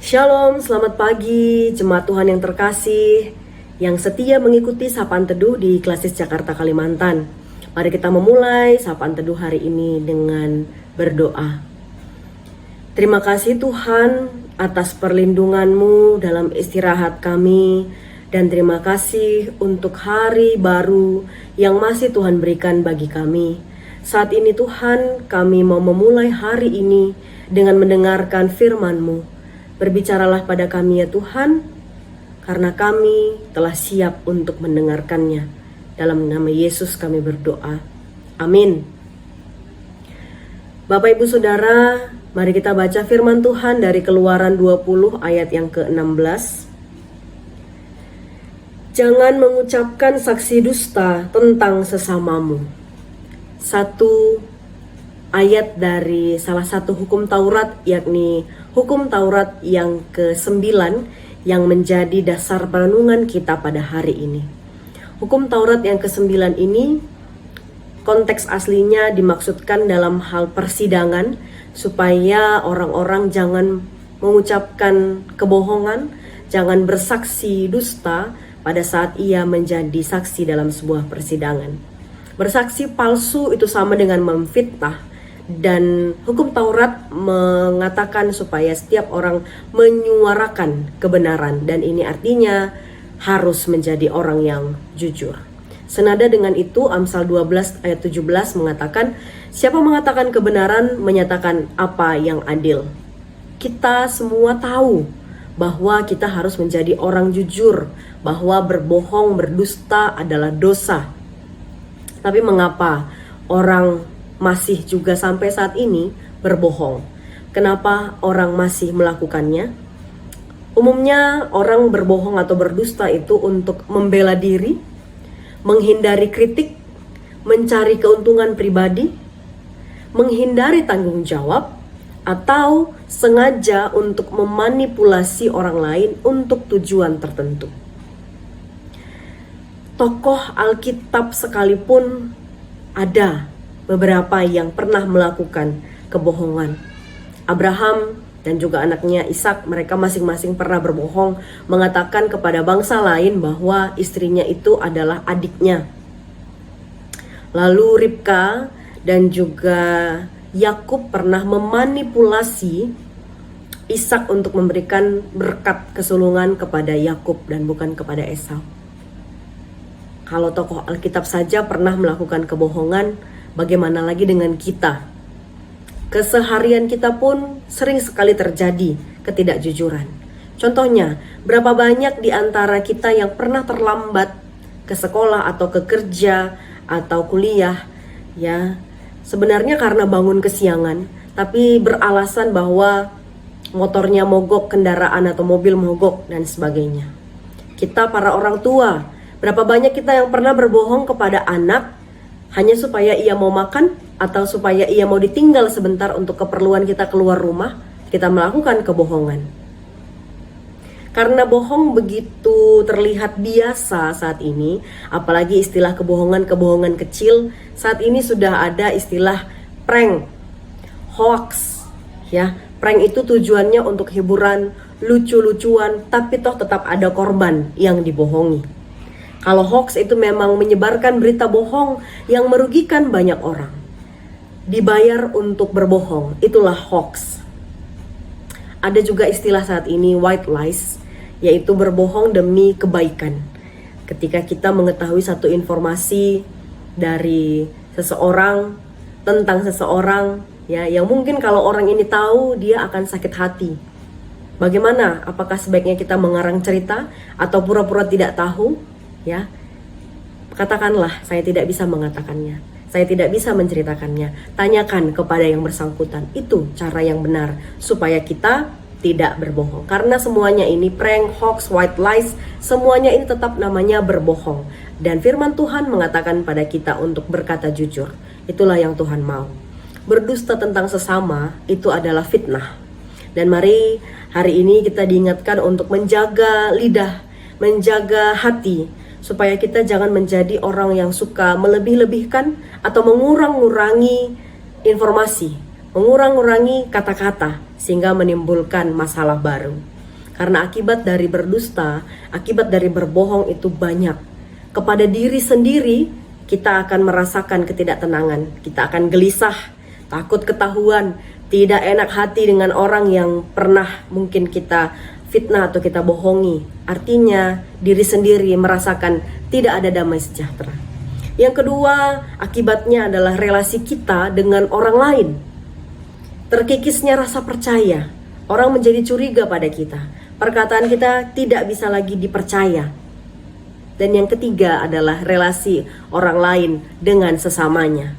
Shalom, selamat pagi jemaat Tuhan yang terkasih, yang setia mengikuti Sapaan Teduh di Klasis Jakarta Kalimantan. Mari kita memulai Sapaan Teduh hari ini dengan berdoa. Terima kasih Tuhan atas perlindungan-Mu dalam istirahat kami, dan terima kasih untuk hari baru yang masih Tuhan berikan bagi kami. Saat ini Tuhan, kami mau memulai hari ini dengan mendengarkan firman-Mu. Berbicaralah pada kami ya Tuhan, karena kami telah siap untuk mendengarkannya. Dalam nama Yesus kami berdoa. Amin. Bapak Ibu Saudara, mari kita baca firman Tuhan dari Keluaran 20 ayat yang ke-16. Jangan mengucapkan saksi dusta tentang sesamamu. Satu ayat dari salah satu hukum Taurat, yakni hukum Taurat yang ke-9 yang menjadi dasar perenungan kita pada hari ini. Hukum Taurat yang ke-9 ini konteks aslinya dimaksudkan dalam hal persidangan, supaya orang-orang jangan mengucapkan kebohongan, jangan bersaksi dusta pada saat ia menjadi saksi dalam sebuah persidangan. Bersaksi palsu itu sama dengan memfitnah. Dan hukum Taurat mengatakan supaya setiap orang menyuarakan kebenaran, dan ini artinya harus menjadi orang yang jujur. Senada dengan itu, Amsal 12 ayat 17 mengatakan, siapa mengatakan kebenaran menyatakan apa yang adil. Kita semua tahu bahwa kita harus menjadi orang jujur, bahwa berbohong, berdusta adalah dosa. Tapi mengapa orang masih juga sampai saat ini berbohong? Kenapa orang masih melakukannya? Umumnya orang berbohong atau berdusta itu untuk membela diri, menghindari kritik, mencari keuntungan pribadi, menghindari tanggung jawab, atau sengaja untuk memanipulasi orang lain untuk tujuan tertentu. Tokoh Alkitab sekalipun ada beberapa yang pernah melakukan kebohongan. Abraham dan juga anaknya Ishak, mereka masing-masing pernah berbohong, mengatakan kepada bangsa lain bahwa istrinya itu adalah adiknya. Lalu Ribka dan juga Yakub pernah memanipulasi Ishak untuk memberikan berkat kesulungan kepada Yakub dan bukan kepada Esau. Kalau tokoh Alkitab saja pernah melakukan kebohongan, bagaimana lagi dengan kita? Keseharian kita pun sering sekali terjadi ketidakjujuran. Contohnya, berapa banyak di antara kita yang pernah terlambat ke sekolah atau ke kerja atau kuliah, ya. Sebenarnya karena bangun kesiangan, tapi beralasan bahwa motornya mogok, kendaraan atau mobil mogok dan sebagainya. Kita para orang tua, berapa banyak kita yang pernah berbohong kepada anak hanya supaya ia mau makan atau supaya ia mau ditinggal sebentar untuk keperluan kita keluar rumah, kita melakukan kebohongan. Karena bohong begitu terlihat biasa saat ini, apalagi istilah kebohongan-kebohongan kecil, saat ini sudah ada istilah prank, hoax, ya. Prank itu tujuannya untuk hiburan, lucu-lucuan, tapi toh tetap ada korban yang dibohongi. Kalau hoax itu memang menyebarkan berita bohong yang merugikan banyak orang. Dibayar untuk berbohong, itulah hoax. Ada juga istilah saat ini white lies, yaitu berbohong demi kebaikan. Ketika kita mengetahui satu informasi dari seseorang, tentang seseorang, ya, yang mungkin kalau orang ini tahu, dia akan sakit hati. Bagaimana? Apakah sebaiknya kita mengarang cerita atau pura-pura tidak tahu? Ya, katakanlah saya tidak bisa mengatakannya, saya tidak bisa menceritakannya. Tanyakan kepada yang bersangkutan. Itu cara yang benar supaya kita tidak berbohong. Karena semuanya ini prank, hoax, white lies, semuanya ini tetap namanya berbohong. Dan firman Tuhan mengatakan pada kita untuk berkata jujur. Itulah yang Tuhan mau. Berdusta tentang sesama itu adalah fitnah. Dan mari hari ini kita diingatkan untuk menjaga lidah, menjaga hati, supaya kita jangan menjadi orang yang suka melebih-lebihkan atau mengurang-ngurangi informasi, mengurang-ngurangi kata-kata, sehingga menimbulkan masalah baru. Karena akibat dari berdusta, akibat dari berbohong itu banyak. Kepada diri sendiri, kita akan merasakan ketidaktenangan. Kita akan gelisah, takut ketahuan, tidak enak hati dengan orang yang pernah mungkin kita fitnah atau kita bohongi. Artinya, diri sendiri merasakan tidak ada damai sejahtera. Yang kedua, akibatnya adalah relasi kita dengan orang lain. Terkikisnya rasa percaya. Orang menjadi curiga pada kita. Perkataan kita tidak bisa lagi dipercaya. Dan yang ketiga adalah relasi orang lain dengan sesamanya.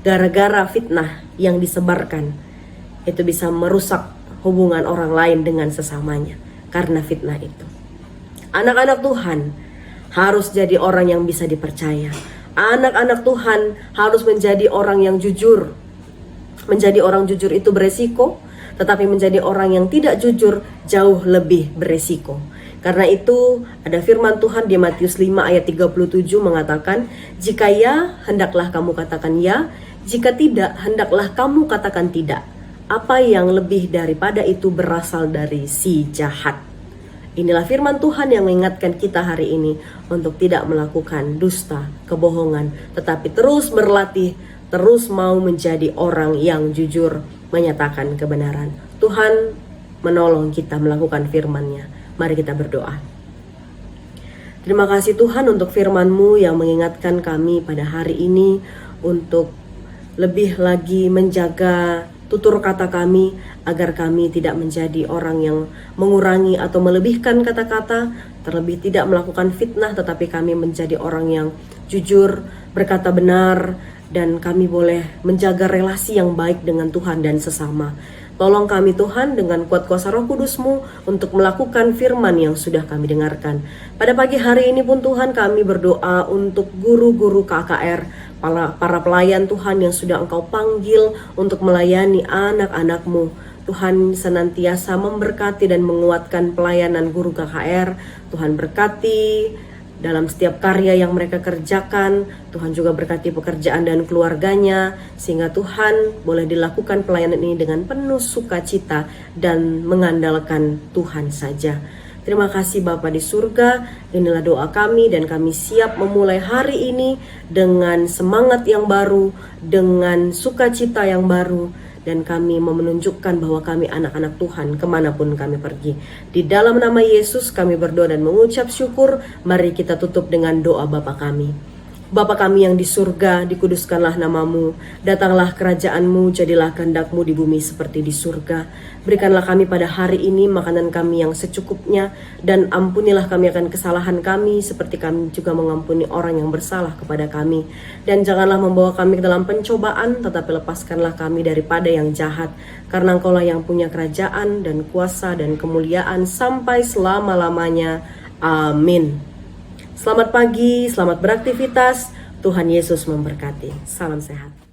Gara-gara fitnah yang disebarkan, itu bisa merusak hubungan orang lain dengan sesamanya karena fitnah itu. Anak-anak Tuhan harus jadi orang yang bisa dipercaya. Anak-anak Tuhan harus menjadi orang yang jujur. Menjadi orang jujur itu beresiko, tetapi menjadi orang yang tidak jujur jauh lebih beresiko. Karena itu ada firman Tuhan di Matius 5 ayat 37 mengatakan, "Jika ya, hendaklah kamu katakan ya, jika tidak, hendaklah kamu katakan tidak. Apa yang lebih daripada itu berasal dari si jahat." Inilah firman Tuhan yang mengingatkan kita hari ini untuk tidak melakukan dusta, kebohongan, tetapi terus berlatih, terus mau menjadi orang yang jujur, menyatakan kebenaran. Tuhan menolong kita melakukan firman-Nya. Mari kita berdoa. Terima kasih Tuhan untuk firman-Mu yang mengingatkan kami pada hari ini untuk lebih lagi menjaga tutur kata kami, agar kami tidak menjadi orang yang mengurangi atau melebihkan kata-kata, terlebih tidak melakukan fitnah, tetapi kami menjadi orang yang jujur, berkata benar, dan kami boleh menjaga relasi yang baik dengan Tuhan dan sesama. Tolong kami Tuhan dengan kuat kuasa Roh Kudus-Mu untuk melakukan firman yang sudah kami dengarkan. Pada pagi hari ini pun Tuhan, kami berdoa untuk guru-guru KKR, para pelayan Tuhan yang sudah Engkau panggil untuk melayani anak-anak-Mu. Tuhan senantiasa memberkati dan menguatkan pelayanan guru KKR. Tuhan berkati dalam setiap karya yang mereka kerjakan. Tuhan juga berkati pekerjaan dan keluarganya, sehingga Tuhan boleh dilakukan pelayanan ini dengan penuh sukacita dan mengandalkan Tuhan saja. Terima kasih Bapa di surga. Inilah doa kami dan kami siap memulai hari ini dengan semangat yang baru, dengan sukacita yang baru, dan kami mau menunjukkan bahwa kami anak-anak Tuhan kemanapun kami pergi. Di dalam nama Yesus kami berdoa dan mengucap syukur. Mari kita tutup dengan doa Bapa kami. Bapa kami yang di surga, dikuduskanlah namamu, datanglah kerajaan-Mu, jadilah kehendak-Mu di bumi seperti di surga. Berikanlah kami pada hari ini makanan kami yang secukupnya, dan ampunilah kami akan kesalahan kami, seperti kami juga mengampuni orang yang bersalah kepada kami. Dan janganlah membawa kami ke dalam pencobaan, tetapi lepaskanlah kami daripada yang jahat, karena Engkaulah yang punya kerajaan dan kuasa dan kemuliaan sampai selama-lamanya. Amin. Selamat pagi, selamat beraktivitas. Tuhan Yesus memberkati. Salam sehat.